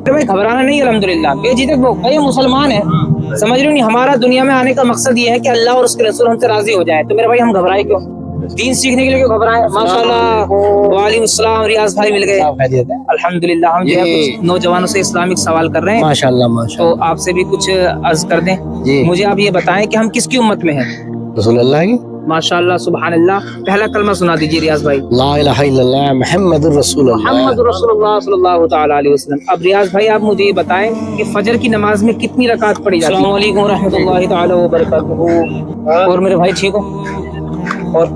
तो भाई घबराना नहीं, अल्हम्दुलिल्लाह बेझिझक वो कई मुसलमान है, समझ रहे हो नहीं, हमारा दुनिया में आने का मकसद ये है कि अल्लाह और उसके रसूल हमसे राजी हो जाए, तो मेरे भाई हम घबराए क्यों, दीन सीखने के लिए क्यों घबराए। माशाल्लाह वालेकुम अस्सलाम, रियाज भाई मिल गए अल्हम्दुलिल्लाह। हम जो है कुछ नौजवानों से इस्लामिक सवाल कर रहे हैं माशाल्लाह माशाल्लाह। तो आपसे भी कुछ अर्ज कर दें। जी। मुझे आप ये बताएं कि हम किसकी उम्मत में हैं। रसूलुल्लाह की। माशाल्लाह सुभानअल्लाह। पहला कलमा सुना दीजिए रियाज भाई। ला इलाहा इल्लल्लाह मुहम्मदुर रसूलुल्लाह। मुहम्मदुर रसूलुल्लाह सल्लल्लाहु तआला अलैहि वसल्लम। अब रियाज भाई आप मुझे ये बताएं कि फजर की नमाज में कितनी रकात पढ़ी जाती है। अस्सलाम वालेकुम रहमतुल्लाहि तआला व बरकातहू। और मेरे भाई ठीक हो, और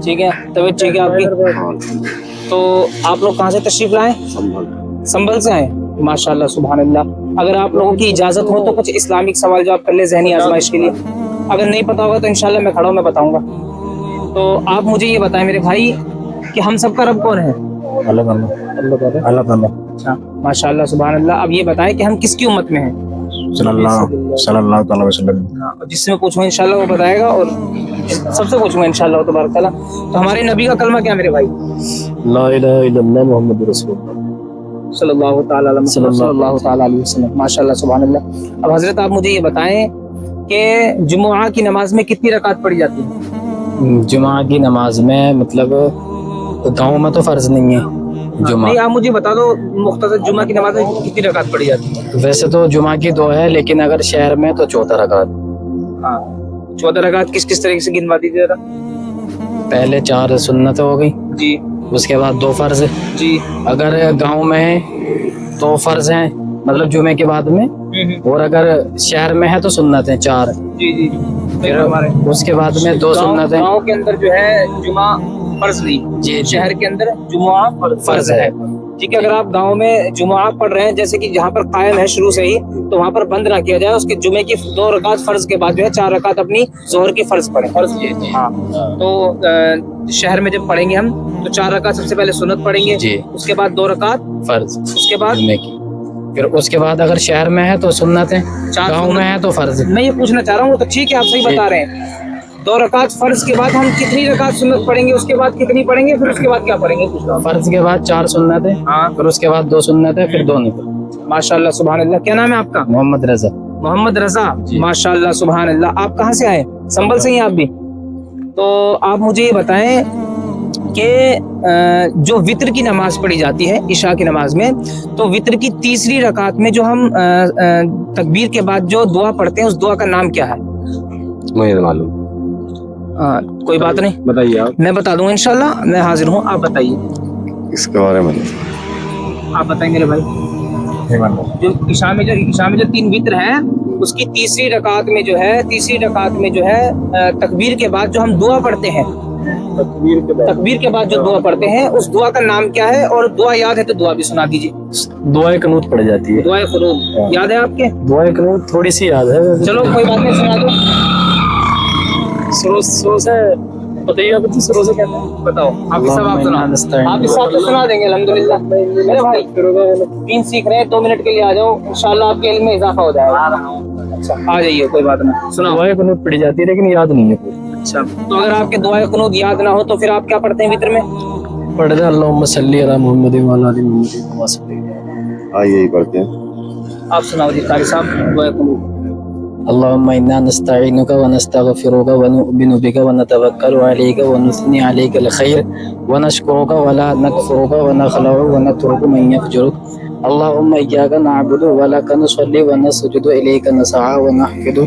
ठीक है, तबीयत ठीक है आपकी। तो आप लोग कहाँ से तशरीफ लाए। संभल से आए। माशाल्लाह सुभानअल्लाह। अगर आप लोगों की इजाजत हो तो कुछ इस्लामिक सवाल जवाब कर ले ज़हनी आजमाइश के लिए, अगर नहीं पता होगा तो इंशाल्लाह मैं खड़ा हूँ, मैं बताऊंगा। तो आप मुझे ये बताएं मेरे भाई कि हम सबका रब कौन है। अल्लाह। अच्छा माशाल्लाह सुभानअल्लाह। अब ये बताएं कि हम किसकी उम्मत में हैं। सल्लल्लाहु अलैहि वसल्लम। जिससे मैं पूछूंगा इंशाल्लाह वो बताएगा, और सबसे पूछूंगा इंशाल्लाह तबारक तआला। तो हमारे नबी का कलमा क्या मेरे भाई। ला इलाहा इल्लल्लाह मुहम्मदुर रसूलुल्लाह सल्लल्लाहु ताला अलैहि वसल्लम। माशाल्लाह सुभानअल्लाह। अब हजरत आप मुझे ये बताएं कि जुमुआ की नमाज में कितनी रकात पढ़ी जाती है। जुमा की नमाज में मतलब गाँव में तो फर्ज नहीं है जुमा। नहीं आप मुझे बता दो मुख्तसर जुमा की नमाज में कितनी रकात पढ़ी जाती है। वैसे तो जुमा की 2 है, लेकिन अगर शहर में तो 14 रकात। हाँ 14 रकात किस किस तरीके से गिनवा दीजिए जरा। पहले 4 सुन्नत हो गई जी उसके बाद 2 फर्ज। जी अगर गांव में है तो फर्ज हैं, मतलब जुमे के बाद में, और अगर शहर में है तो सुन्नत है 4। जी जी। फिर हमारे उसके बाद में 2 सुन्नत है। गाँव के अंदर जो है जुमा फर्ज नहीं, जी शहर के अंदर जुमा फर्ज है। ठीक है, अगर आप गांव में जुमा पढ़ रहे हैं, जैसे कि जहाँ पर कायम है शुरू से ही, तो वहाँ पर बंद ना किया जाए, उसके जुमे की 2 रकात फर्ज के बाद जो है 4 रकात अपनी जोहर की फर्ज पढ़े। हाँ तो शहर में जब पढ़ेंगे हम तो 4 रकात सबसे पहले सुन्नत पढ़ेंगे जी। उसके बाद 2 रकात फर्ज, उसके बाद जुमे की। फिर उसके बाद अगर शहर में है तो सुन्नत है, 4 गाँव में है तो फर्ज। मैं ये पूछना चाह रहा हूँ, तो ठीक है आप सही बता रहे हैं। 2 रकात फर्ज के बाद हम कितनी रकात सुन्नत पढ़ेंगे, उसके बाद कितनी पढ़ेंगे, फिर उसके बाद क्या पढ़ेंगे पूछ रहा हूँ। फर्ज के बाद 4 सुन्नत है, हाँ फिर उसके बाद 2 सुन्नत है, फिर 2 नफल। माशाल्लाह सुभानअल्लाह। क्या नाम है आपका। मोहम्मद रजा। मोहम्मद रजा। माशाल्लाह सुभानअल्लाह। आप कहाँ से आए। संभल से ही आप भी। तो आप मुझे ये बताएं कि जो वित्र की नमाज पढ़ी जाती है इशा की नमाज में, तो वित्र की तीसरी रकात में जो हम तकबीर के बाद जो दुआ पढ़ते हैं उस दुआ का नाम क्या है। मुझे मालूम। कोई बात नहीं, बताइए आप। मैं बता दूंगा इंशाल्लाह, मैं हाजिर हूँ, आप बताइए। इसके बारे में आप बताएंगे भाई। जो इशा में जो 3 वित्र है उसकी तीसरी रकात में जो है तकबीर के बाद जो हम दुआ पढ़ते हैं, तकबीर के बाद जो दुआ पढ़ते हैं उस दुआ का नाम क्या है, और दुआ याद है तो दुआ भी सुना दीजिए। दुआए कनूत पढ़ जाती है। दुआए क़ुनूत याद है आपके। दुआए कनूत थोड़ी सी याद है। चलो कोई बात नहीं, सुना दो। शुरू से बताइए आप, शुरू से कहते हैं बताओ। हाफिज़ साहब आप सुना, हाफिज़ साहब तो सुना देंगे अल्हम्दुलिल्लाह। मेरे भाई दीन सीख रहे हैं, 2 मिनट के लिए आ जाओ, इंशाल्लाह आपके इल्म में इजाफा हो जाएगा। अच्छा आ जाइए, कोई बात नहीं, सुनाओ। दुआए कनूत पढ़ी जाती है लेकिन याद नहीं है पूरी। अच्छा तो अगर आपके दुआए क़ुनूत याद ना हो तो फिर आप क्या पढ़ते हैं वित्र में। पढ़ते हैं अल्लाहुम्मा सल्ली अला मुहम्मद व अला आलि मुहम्मद। यही पढ़ते हैं। आप सुनाओ जी कारी साहब दुआए क़ुनूत। अल्लाहुम्मा इन्ना नस्तईनुका व नस्तगफिरुका व नु'मिनु बिका व नतवक्कलु अलैका व नुस्नी अलैकल खैर व नशकुरुका व ला नकफुरुका व नखलउ व नतरुकु मन यफजुरुक। अल्लाहुम्मा इय्याका नअबुदु व लका नुसल्ली व नसजुदु इलैका नसअ व नहफिदु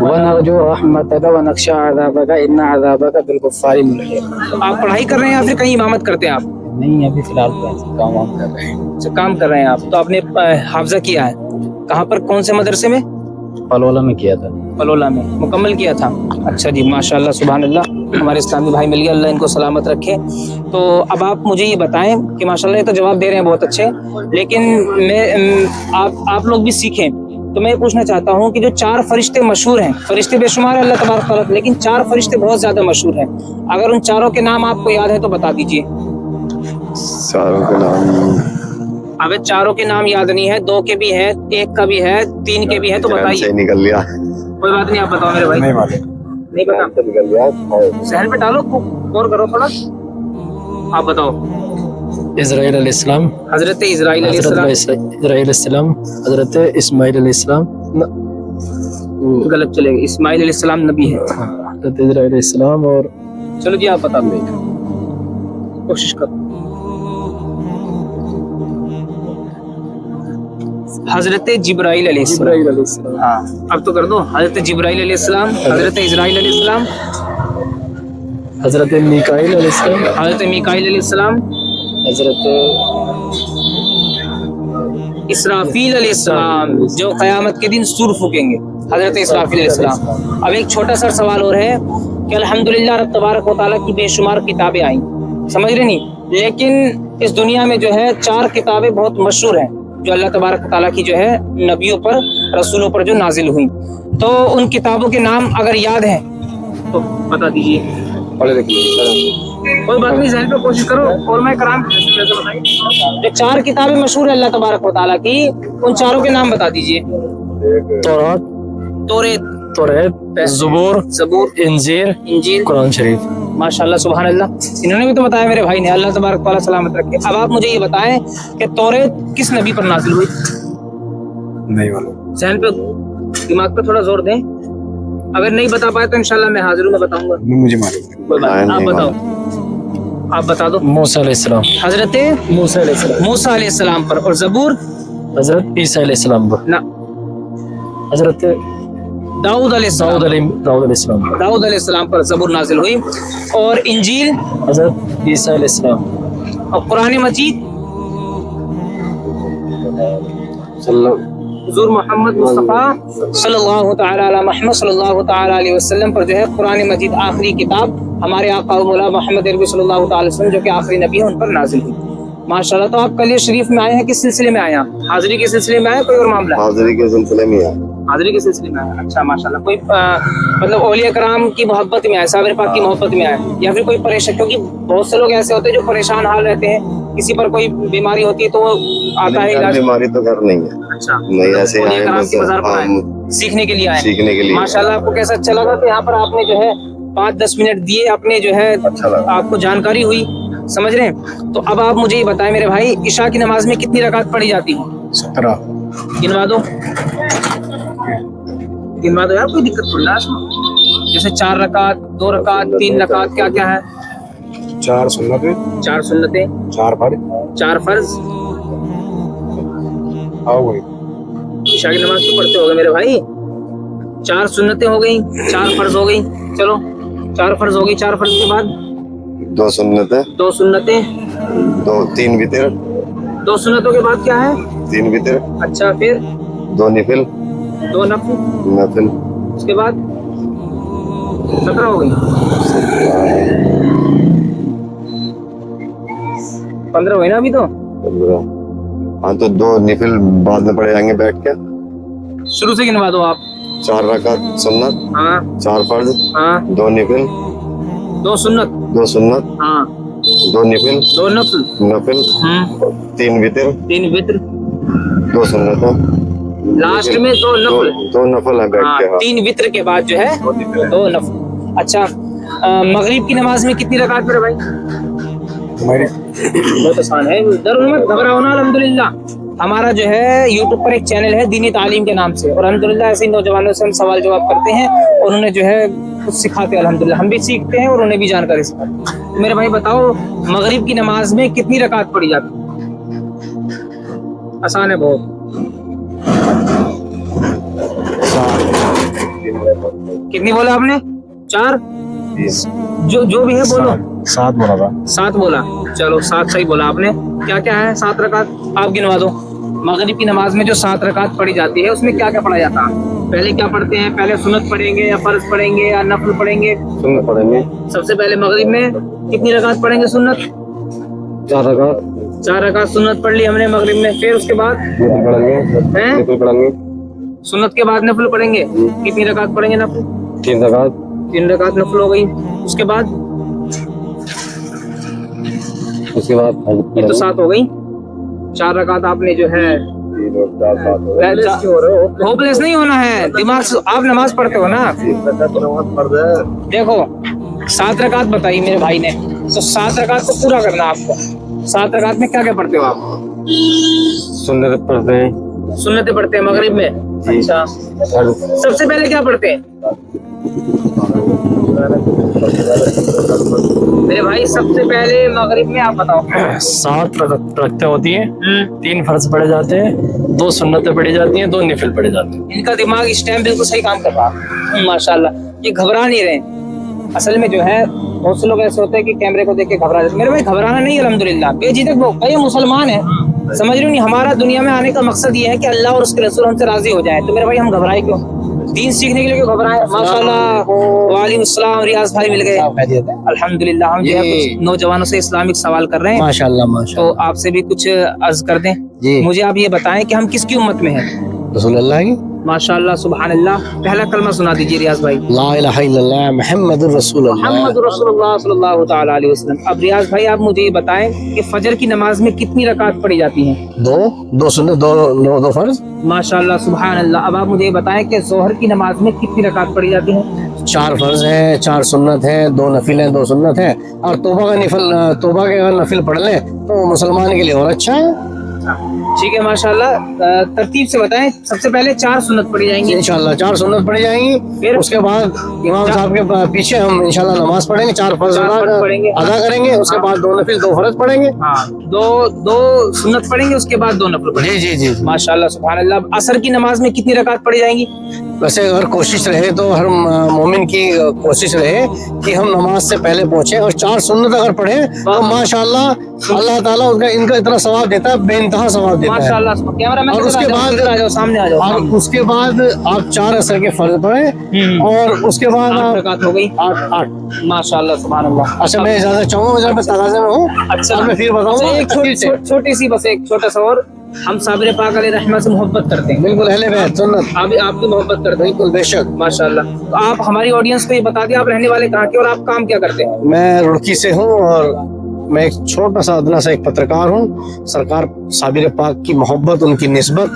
व नरजू रहमतका व नख्शा अज़ाबका इन्ना अज़ाबका बिल कुफ़्फ़ारि मुहीत। आप पढ़ाई कर रहे हैं या फिर कहीं इमामत करते हैं आप। नहीं अभी फिलहाल काम वाम कर रहे हैं। अच्छा काम कर रहे हैं आप। तो आपने हाफजा किया है कहाँ पर, कौन से मदरसे में। पलोला में किया था। पलोला में मुकम्मल किया था। अच्छा जी माशाल्लाह सुभानअल्लाह। हमारे इस्लामी भाई मिल गए, अल्लाह इनको सलामत रखे। तो अब आप मुझे ये बताएं कि माशाल्लाह ये तो जवाब दे रहे हैं बहुत अच्छे, लेकिन मैं आप लोग भी सीखें। तो मैं ये पूछना चाहता हूँ कि जो 4 फरिश्ते मशहूर हैं, फरिश्ते बेशुमार है अल्लाह तबारक तआला, लेकिन 4 फरिश्ते बहुत ज्यादा मशहूर हैं, अगर उन चारों के नाम आपको याद है तो बता दीजिए। चारों के नाम। अब चारों के नाम याद नहीं है, 2 के भी है, 1 का भी है, 3 के भी है, तो बताइए। निकल लिया। कोई बात नहीं, आप बताओ मेरे भाई। नहीं पता, निकल लिया। सहन पे डालो, गौर करो थोड़ा, आप बताओ। اسرائیل علیہ السلام, حضرت اسرائیل علیہ حضرت السلام. اسرائیل علیہ السلام, حضرت اسماعیل علیہ السلام, غلط چلے گا, اسماعیل علیہ السلام نبی ہے. حضرت اسرائیل علیہ السلام. اور چلو جی آپ بتا دیں, کوشش کرو. حضرت جبرائیل علیہ السلام. ہاں اب تو کر دو. حضرت جبرائیل علیہ السلام, حضرت اسرائیل علیہ السلام, حضرت میکائیل علیہ السلام, حضرت میکائیل علیہ السلام, حضرت اسرافیل علیہ السلام جو قیامت کے دن سور پھونکیں گے, حضرت اسرافیل علیہ السلام. اب ایک چھوٹا سا سوال اور ہے کہ الحمدللہ رب تبارک و تعالیٰ کی بے شمار کتابیں آئیں, سمجھ رہے نہیں, لیکن اس دنیا میں جو ہے 4 کتابیں بہت مشہور ہیں جو اللہ تبارک و تعالیٰ کی جو ہے نبیوں پر, رسولوں پر جو نازل ہوئی. تو ان کتابوں کے نام اگر یاد ہیں تو بتا دیجیے. کوئی بات نہیں, ذہن پہ کوشش کرو. اور میں کرام جو 4 کتابیں مشہور ہیں اللہ تبارک و تعالیٰ کی, ان 4 کے نام بتا دیجیے. تورات, توریت, زبور, انجیل, قرآن شریف. ماشاءاللہ سبحان اللہ, انہوں نے بھی تو بتایا میرے بھائی نے, اللہ تبارک و تعالیٰ سلامت رکھے. اب آپ مجھے یہ بتائیں کہ توریت کس نبی پر نازل ہوئی؟ نہیں معلوم. ذہن پہ, دماغ پہ تھوڑا زور دیں. اگر نہیں بتا پائے تو انشاءاللہ میں حاضر ہوں, میں بتاؤں گا. مجھے معلوم. آپ بتاؤ, آپ بتا دو. موسیٰ علیہ السلام, حضرت موسیٰ علیہ السلام, موسیٰ علیہ السلام پر. اور زبور حضرت عیسیٰ علیہ السلام پر, نہ, حضرت داؤد علیہ السلام, داؤد علیہ السلام, داؤد علیہ السلام پر زبور نازل ہوئی. اور انجیل حضرت عیسیٰ علیہ السلام. اور قرآن مجید حضور محمد مصطفیٰ صلی اللہ تعالی علی محمد صلی اللہ تعالی علیہ وسلم پر جو ہے قرآن مجید آخری کتاب ہمارے آقا و مولا محمد عربی صلی اللہ تعالی وسلم جو کہ آخری نبی ہیں ان پر نازل ہوئی. ماشاءاللہ. تو آپ کلیہ شریف میں آئے ہیں, کس سلسلے میں آئے ہیں؟ حاضری کے سلسلے میں آئے, کوئی اور معاملہ؟ حاضری کے سلسلے میں ہے. حاضری کے سلسلے میں آئے. اچھا ماشاءاللہ. کوئی مطلب اولیاء کرام کی محبت میں آئے, صابر پاک کی محبت میں آئے, یا پھر کوئی پریشان؟ کیونکہ بہت سے لوگ ایسے ہوتے ہیں جو پریشان حال رہتے ہیں, کسی پر کوئی بیماری ہوتی ہے تو وہ آتا ہے علاج. بیماری تو گھر نہیں ہے. اچھا, نہیں ایسے اولیاء آئے کرام بس کی مزار پر آئے, سیکھنے کے لیے آئے. سیکھنے کے لیے. ماشاءاللہ. آپ کو کیسا اچھا لگا کہ یہاں پر آپ نے جو ہے 5-10 منٹ دیے, اپنے جو ہے آپ کو جانکاری ہوئی, سمجھ رہے ہیں؟ تو اب آپ مجھے یہ بتائیں میرے بھائی, عشاء کی نماز میں کتنی رکعت پڑھی جاتی ہے؟ 17. گنوا دو, گنوا دو یار, کوئی دقت تھوڑی ہے. جیسے 4 رکعت, 2 رکعت, 3 رکعت, کیا کیا ہے؟ 4 سنتیں, 4 سنتیں, 4 فرض, 4 فرض. آؤ گئی. عشاء کی نماز تو پڑھتے ہو گے میرے بھائی. 4 سنتیں ہو گئی, 4 فرض ہو گئی. چلو 4 فرض ہو گئی. 4 فرض کے بعد 2 سنتیں, 2 سنتیں, 3 وتر, 2 سنتوں کے بعد کیا ہے؟ 3 وتر. اچھا, پھر 2 نفل, 2 نفل. اس کے بعد 17 ہو گئی. 15 ہوئی نا ابھی تو. 15. ہاں تو 2 نفل بعد میں پڑے جائیں گے بیٹھ کے. شروع سے گنوا دو آپ. 4 رکعت سنت, ہاں 4 فرض, ہاں, 2 نفل, 2 سنت, 2 سنت, ہاں 2 نفل, 2 نفل, 3 وتر, 3 وتر, 2 سنتیں, لاسٹ میں 2 نفل. 2 نفل ہیں بیٹھ کے. 3 وتر کے بعد جو ہے 2 نفل. اچھا, مغرب کی نماز میں کتنی رکعت میرے بھائی؟ بہت آسان ہے, ڈرو مت, گھبراؤ نہ. الحمدللہ ہمارا جو ہے یوٹیوب پر ایک چینل ہے دینی تعلیم کے نام سے, اور الحمدللہ ایسے ہی نوجوانوں سے ہم سوال جواب کرتے ہیں اور انہیں جو ہے کچھ سکھاتے ہیں. الحمدللہ ہم بھی سیکھتے ہیں اور انہیں بھی جانکاری سکھاتے ہیں. تو میرے بھائی بتاؤ, مغرب کی نماز میں کتنی رکعت پڑھی جاتی ہے؟ آسان ہے بہت. کتنی بولا آپ نے؟ 4. جو بھی ہے بولو. 7 بولا تھا. 7 بولا. چلو 7 صحیح بولا آپ نے. کیا کیا ہے 7 رکعت؟ آپ گنوا دو. مغرب کی نماز میں جو 7 رکعت پڑھی جاتی ہے اس میں کیا کیا پڑھا جاتا ہے؟ پہلے کیا پڑھتے ہیں؟ پہلے سنت پڑھیں گے یا فرض پڑھیں گے یا نفل پڑھیں گے؟ سنت پڑھیں گے. سب سے پہلے مغرب میں کتنی رکعت پڑھیں گے سنت؟ 4 رکعت. 4 رکعت سنت پڑھ لی ہم نے مغرب میں. پھر اس کے بعد نفل پڑھیں گے. ہیں؟ نفل پڑھیں گے. سنت کے بعد نفل پڑھیں گے. کتنی رکعت پڑھیں گے نفل؟ 3 رکعت. 3 رکعت نفل ہو گئی. اس کے بعد اس کے بعد یہ تو 7 ہو گئی. 4 رکعت آپ نے جو ہے ہوپلیس نہیں ہونا ہے, دماغ سے آپ نماز پڑھتے ہو نا. دیکھو 7 رکعت بتائی میرے بھائی نے, तो 7 रकात को पूरा करना आपको। 7 रकात में क्या क्या पढ़ते हो आप? सुन्नत पढ़ते हैं। सुन्नतें पढ़ते हैं मगरिब में। अच्छा, सबसे पहले क्या पढ़ते हैं मेरे भाई? सबसे पहले मगरिब में आप बताओ। 7 रकतें होती हैं, 3 फर्ज पढ़े जाते हैं, 2 सुन्नतें पढ़ी जाती हैं, 2 निफिल पढ़े जाते हैं। इनका दिमाग इस टाइम बिल्कुल सही काम कर रहा है माशाल्लाह। ये घबरा नहीं रहे। असल में जो है बहुत से लोग ऐसे होते हैं कि कैमरे को देख के घबरा जाते हैं। मेरे भाई घबराना नहीं, अल्हम्दुलिल्लाह बेझिझक लोग, ये मुसलमान है, समझ रहे हो नहीं? हमारा दुनिया में आने का मकसद ये है कि अल्लाह और उसके रसूल हमसे राजी हो जाए। तो मेरे भाई हम घबराए क्यों? दीन सीखने के लिए क्यों घबराए? माशाल्लाह। वालेकुम अस्सलाम, रियाज भाई मिल गए अल्हम्दुलिल्लाह। हम जो है कुछ नौजवानों से इस्लामिक सवाल कर रहे हैं, माशाल्लाह माशाल्लाह। तो आपसे भी कुछ अर्ज कर दें। जी। मुझे आप ये बताएं कि हम किसकी उम्मत में हैं? रसूलुल्लाह की माशाल्लाह सुभान अल्लाह। पहला कलमा सुना दीजिए रियाज भाई। ला इलाहा इल्लल्लाह मुहम्मदुर रसूलुल्लाह। मोहम्मद रसूलुल्लाह सल्लल्लाहु तआला अलैहि वसल्लम। अब रियाज भाई आप मुझे ये बताएं कि फजर की नमाज में कितनी रकात पढ़ी जाती हैं? 2 सुन्नत, 2 फर्ज, माशाल्लाह सुभान अल्लाह। अब आप मुझे ये बताएं कि जोहर की नमाज में कितनी रकात पढ़ी जाती है? 4 फर्ज है, 4 सुन्नत है, 2 नफिल है, 2 सुन्नत है। और तौबा के अगर नफिल पढ़ ले तो मुसलमान के लिए और अच्छा है। ठीक है माशाल्लाह। तरतीब से बताएं। सबसे पहले 4 सुन्नत पढ़ी जाएंगी इंशाल्लाह 4 सुन्नत पढ़ी जाएंगी, फिर उसके बाद इमाम साहब के पीछे हम इंशाल्लाह नमाज पढ़ेंगे, 4 फर्ज पढ़ेंगे, अदा करेंगे, उसके बाद 2 नफिल 2 फर्ज पढ़ेंगे। हाँ, दो सुन्नत पढ़ेंगे, उसके बाद 2 नफल पढ़ेंगे। जी जी जी। माशाल्लाह सुभान अल्लाह। असर की नमाज में कितनी रकात पढ़ी जाएंगी? वैसे अगर कोशिश रहे तो हर मोमिन की कोशिश रहे कि हम नमाज से पहले पहुंचे और 4 सुन्नत अगर पढ़े तो माशाल्लाह अल्लाह ताला इनका इतना सवाब देता है, बेइंतहा सवाब देता है। माशाल्लाह। कैमरामैन और उसके बाद आ जाओ, सामने आ जाओ। और उसके बाद आप 4 असर के फर्ज पढ़े और उसके बाद 8 आप रकात हो गई। 8 माशाल्लाह सुभान अल्लाह। अच्छा, मैं इजाजत चाहूंगा, जब मैं तगाजे में हूँ अच्छा, मैं फिर बताऊंगा। एक छोटी सी बस एक छोटा सा और, हम साबिर पाक अलैहि रहमत से मोहब्बत करते हैं। बिल्कुल अहले बैत सुन्नत, आप आपकी मोहब्बत करते हैं। बिल्कुल बेशक। माशाल्लाह। तो आप हमारी ऑडियंस को ये बता दिए आप रहने वाले कहाँ के और आप काम क्या करते हैं? मैं रुड़की से हूँ और मैं एक छोटा सा अदना सा एक पत्रकार हूँ। सरकार साबिर पाक की मोहब्बत, उनकी निस्बत।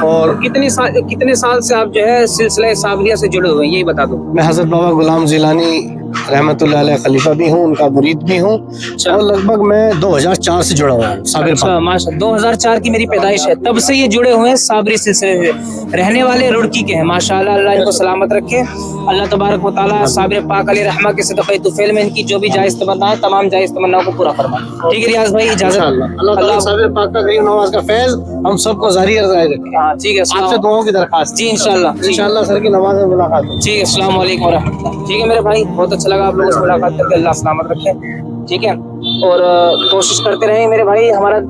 और कितने साल से आप जो है सिलसिला साबिरिया से जुड़े हुए हैं, यही बता दो। मैं हजरत बाबा गुलाम जिलानी रहमतुल्लाह अलैह खलीफा भी हूँ, उनका मुरीद भी हूँ। और लगभग मैं 2004 से जुड़ा हुआ हूँ साबिर अच्छा पाक। माशा 2004 की मेरी पैदाइश है, तब से ये जुड़े हुए हैं साबरी सिलसिले से। रहने वाले रुड़की के हैं माशाल्लाह। अल्लाह इनको सलामत रखे। अल्लाह तबारक व तआला साबिर पाक अलैहि रहमत के सदक़े तुफ़ैल में इनकी जो भी जायज़ तमन्ना है, तमाम जायज़ तमन्नाओं को पूरा फरमाए। ठीक है रियाज भाई, इजाजत। अल्लाह ताला साबिर पाक का करीम नवाज का फैज़ हम सबको जारी रखे। हाँ ठीक है, आपसे दुआओं की दरखास्त। जी इंशाल्लाह सर की नमाज में मुलाकात होगी। ठीक है। अस्सलाम वालेकुम रहमतुल्लाह। ठीक है मेरे भाई, बहुत अच्छा लगा आप लोगों से मुलाकात करके। अल्लाह सलामत रखे। ठीक है, और कोशिश करते रहें मेरे भाई। हमारा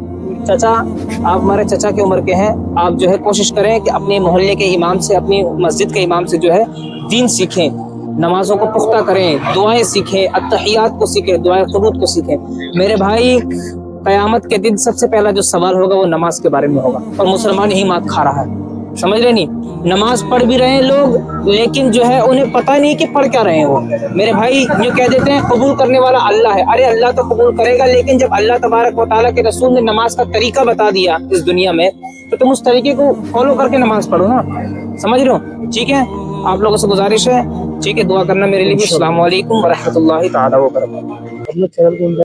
चाचा, आप हमारे चाचा की उम्र के हैं, आप जो है कोशिश करें कि अपने मोहल्ले के इमाम से, अपनी मस्जिद के इमाम से जो है दीन सीखें, नमाजों को पुख्ता करें, दुआएं सीखें, अत्तहियात को सीखें, दुआएं क़ुनूत को सीखें। मेरे भाई क़यामत के दिन सबसे पहला जो सवाल होगा वो नमाज के बारे में होगा, और मुसलमान यही मात खा रहा है। समझ रहे नहीं? नमाज पढ़ भी रहे हैं लोग, लेकिन जो है उन्हें पता नहीं कि पढ़ क्या रहे हैं वो। मेरे भाई ये कह देते हैं कबूल करने वाला अल्लाह है। अरे अल्लाह तो कबूल करेगा, लेकिन जब अल्लाह तबारक व तआला के रसूल ने नमाज का तरीका बता दिया इस दुनिया में, तो तुम उस तरीके को फॉलो करके नमाज पढ़ो ना। समझ रहे हो? ठीक है, आप लोगों से गुजारिश है, ठीक है, दुआ करना मेरे लिए भी। अस्सलाम वालेकुम व रहमतुल्लाहि तआला व बरकातहू।